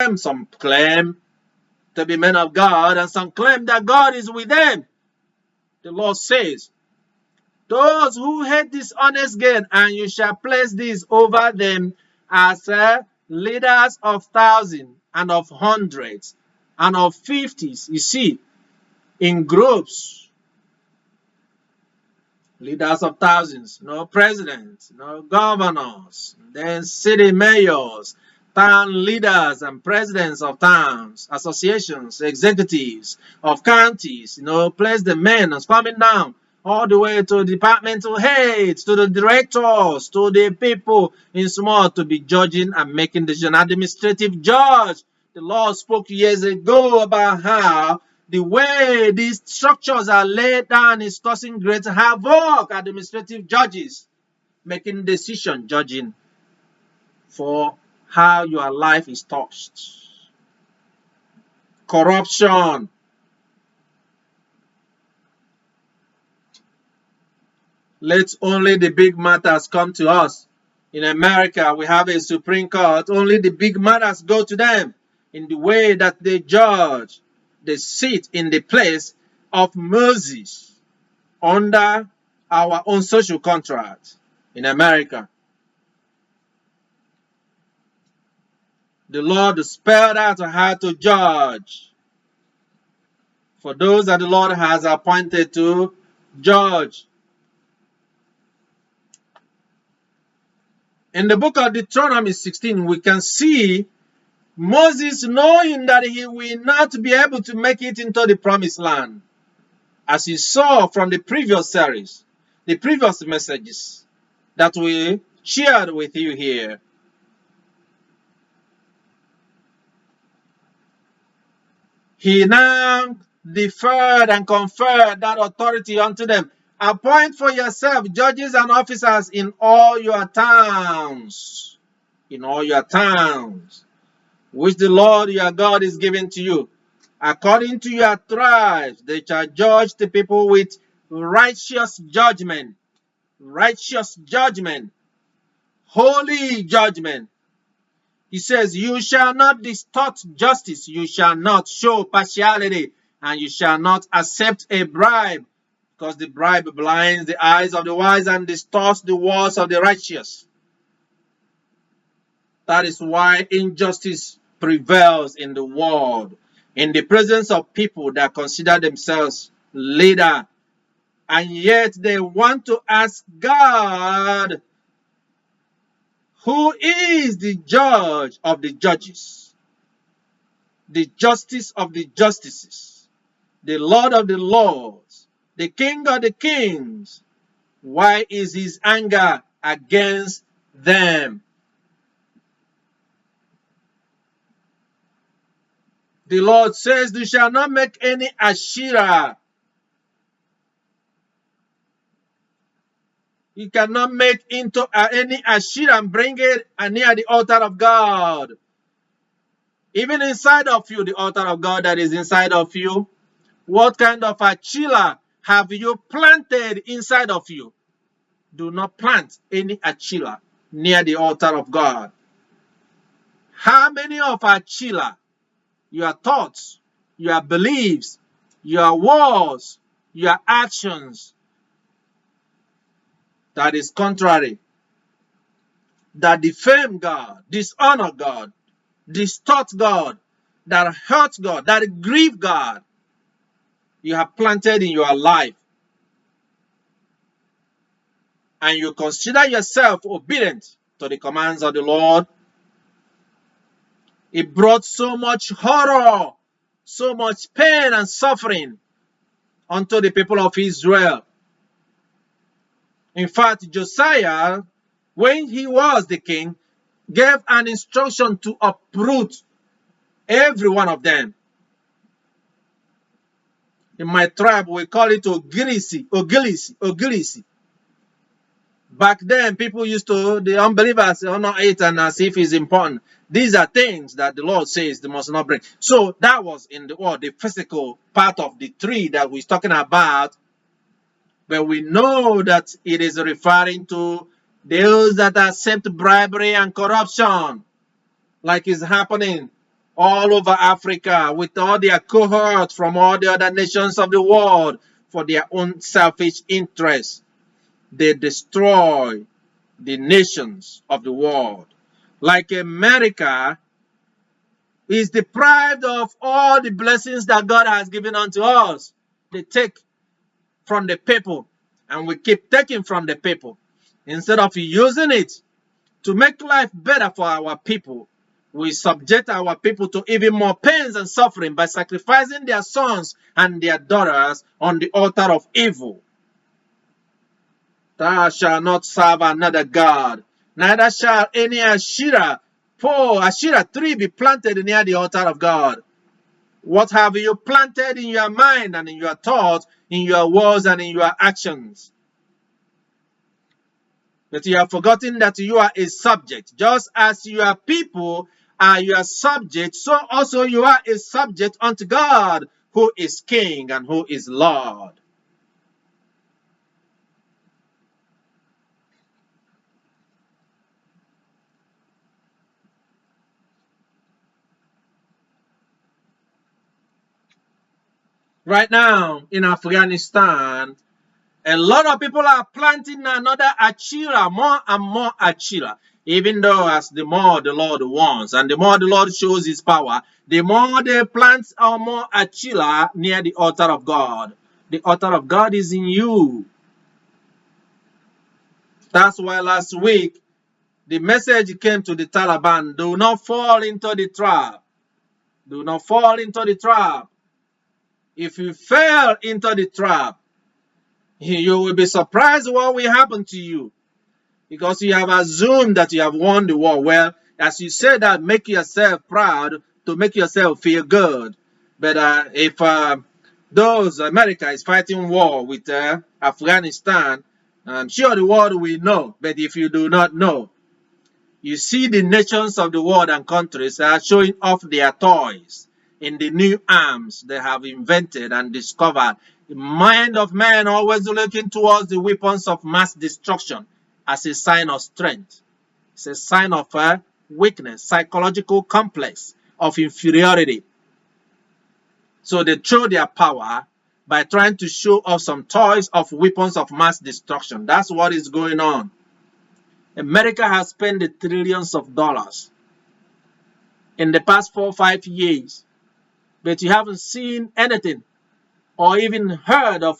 Some claim to be men of God, and some claim that God is with them. The Lord says, those who hate this honest gain, and you shall place these over them as leaders of thousands and of hundreds and of fifties. You see, in groups, leaders of thousands, presidents, governors, then city mayors, town leaders and presidents of towns, associations, executives of counties, place the men and coming down all the way to departmental heads, to the directors, to the people in small to be judging and making decision. Administrative judge. The Lord spoke years ago about how the way these structures are laid down is causing great havoc. Administrative judges making decision, judging for how your life is touched. Corruption. Let only the big matters come to us. In America, we have a Supreme Court. Only the big matters go to them. In the way that they judge, they sit in the place of Moses under our own social contract in America. The Lord spelled out how to judge for those that the Lord has appointed to judge. In the book of Deuteronomy 16, we can see Moses knowing that he will not be able to make it into the promised land. As you saw from the previous series, the previous messages that we shared with you here. He now deferred and conferred that authority unto them. Appoint for yourself judges and officers in all your towns. In all your towns, which the Lord your God is giving to you. According to your tribes, they shall judge the people with righteous judgment. Righteous judgment. Holy judgment. He says, you shall not distort justice. You shall not show partiality. And you shall not accept a bribe. Because the bribe blinds the eyes of the wise and distorts the words of the righteous. That is why injustice prevails in the world. In the presence of people that consider themselves leader. And yet they want to ask God, who is the judge of the judges? The justice of the justices. The Lord of the lords. The King of the kings. Why is his anger against them? The Lord says, you shall not make any Asherah. You cannot make into any Asherah and bring it near the altar of God. Even inside of you, the altar of God that is inside of you, what kind of achilis have you planted inside of you? Do not plant any achilis near the altar of God. How many of achilis, your thoughts, your beliefs, your words, your actions, that is contrary, that defame God, dishonor God, distort God, that hurt God, that grieve God, you have planted in your life, and you consider yourself obedient to the commands of the Lord, it brought so much horror, so much pain and suffering unto the people of Israel. In fact, Josiah, when he was the king, gave an instruction to uproot every one of them. In my tribe, we call it ogilisi. Back then, people used to, the unbelievers, honor it and as if it's important. These are things that the Lord says they must not bring. So that was in the world, the physical part of the tree that we're talking about. But we know that it is referring to those that accept bribery and corruption, like is happening all over Africa with all their cohorts from all the other nations of the world for their own selfish interests. They destroy the nations of the world. Like America is deprived of all the blessings that God has given unto us. They take from the people, and we keep taking from the people. Instead of using it to make life better for our people, we subject our people to even more pains and suffering by sacrificing their sons and their daughters on the altar of evil. Thou shalt not serve another God, neither shall any Asherah pole, Asherah tree be planted near the altar of God. What have you planted in your mind and in your thoughts, in your words and in your actions? But you have forgotten that you are a subject. Just as your people are your subject, so also you are a subject unto God, who is King and who is Lord. Right now in Afghanistan, a lot of people are planting another achila, more and more achila. Even though as the more the Lord wants and the more the Lord shows his power, the more they plant more achila near the altar of God. The altar of God is in you. That's why last week the message came to the Taliban: do not fall into the trap. Do not fall into the trap. If you fell into the trap, you will be surprised what will happen to you, because you have assumed that you have won the war. Well, as you say that, make yourself proud to make yourself feel good. But if those America is fighting war with Afghanistan, I'm sure the world will know. But if you do not know, you see the nations of the world and countries are showing off their toys in the new arms they have invented and discovered. The mind of man always looking towards the weapons of mass destruction as a sign of strength. It's a sign of weakness, psychological complex of inferiority. So they show their power by trying to show off some toys of weapons of mass destruction. That's what is going on. America has spent the trillions of dollars in the past 4 or 5 years, but you haven't seen anything or even heard of